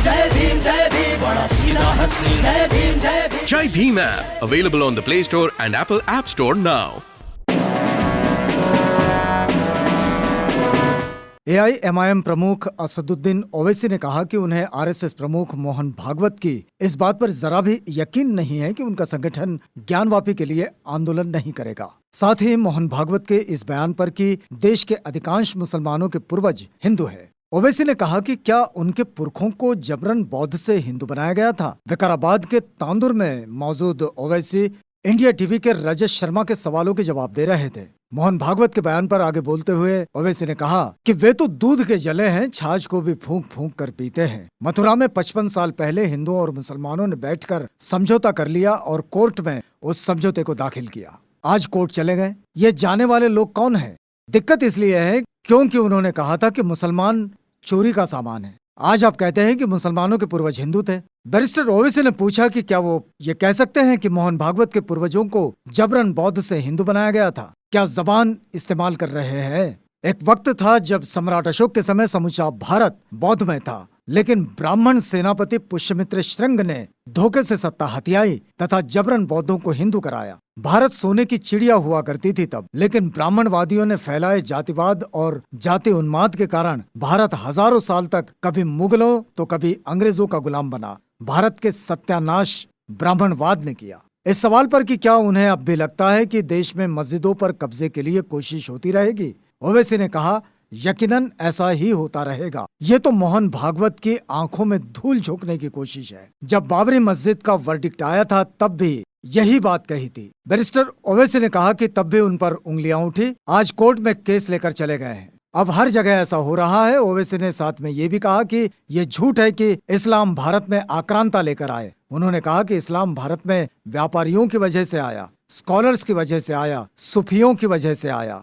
बड़ा सीधा हसीन। जय भीम जय Bhim. Jai Bhim app available on the Play Store and Apple App Store now. AIMIM प्रमुख असदुद्दीन ओवैसी ने कहा कि उन्हें RSS प्रमुख मोहन भागवत की इस बात पर जरा भी यकीन नहीं है कि उनका संगठन ज्ञानवापी के लिए आंदोलन नहीं करेगा। साथ ही मोहन भागवत के इस बयान पर कि देश के अधिकांश मुसलमानों के पूर्वज हिंदू है। ओवैसी ने कहा कि क्या उनके पुरखों को जबरन बौद्ध से हिंदू बनाया गया था। विकाराबाद के तांदुर में मौजूद ओवैसी इंडिया टीवी के रजत शर्मा के सवालों के जवाब दे रहे थे। मोहन भागवत के बयान पर आगे बोलते हुए ओवैसी ने कहा कि वे तो दूध के जले हैं, छाछ को भी फूंक फूंक कर पीते हैं। मथुरा में 55 साल पहले हिंदुओं और मुसलमानों ने बैठकर समझौता कर लिया और कोर्ट में उस समझौते को दाखिल किया। आज कोर्ट चले गए। ये जाने वाले लोग कौन हैं? दिक्कत इसलिए है क्योंकि उन्होंने कहा था कि मुसलमान चोरी का सामान है। आज आप कहते हैं कि मुसलमानों के पूर्वज हिंदू थे। बैरिस्टर ओवैसी ने पूछा कि क्या वो ये कह सकते हैं कि मोहन भागवत के पूर्वजों को जबरन बौद्ध से हिंदू बनाया गया था? क्या जबान इस्तेमाल कर रहे हैं? एक वक्त था जब सम्राट अशोक के समय समूचा भारत बौद्ध में था, लेकिन ब्राह्मण सेनापति पुष्यमित्र श्रृंग ने धोखे से सत्ता हथियाई तथा जबरन बौद्धों को हिंदू कराया। भारत सोने की चिड़िया हुआ करती थी तब, लेकिन ब्राह्मणवादियों ने फैलाए जातिवाद और जाति उन्माद के कारण भारत हजारों साल तक कभी मुगलों तो कभी अंग्रेजों का गुलाम बना। भारत के सत्यानाश ब्राह्मणवाद ने किया। इस सवाल पर कि क्या उन्हें अब भी लगता है कि देश में मस्जिदों पर कब्जे के लिए कोशिश होती रहेगी, ओवैसी ने कहा, यकीनन ऐसा ही होता रहेगा। ये तो मोहन भागवत की आंखों में धूल झोंकने की कोशिश है। जब बाबरी मस्जिद का वर्डिक्ट आया था तब भी यही बात कही थी। बैरिस्टर ओवैसी ने कहा कि तब भी उन पर उंगलियां उठी। आज कोर्ट में केस लेकर चले गए हैं। अब हर जगह ऐसा हो रहा है। ओवैसी ने साथ में ये भी कहा कि ये झूठ है कि इस्लाम भारत में आक्रांता लेकर आए। उन्होंने कहा कि इस्लाम भारत में व्यापारियों की वजह से आया, स्कॉलर्स की वजह से आया, सूफियों की वजह से आया।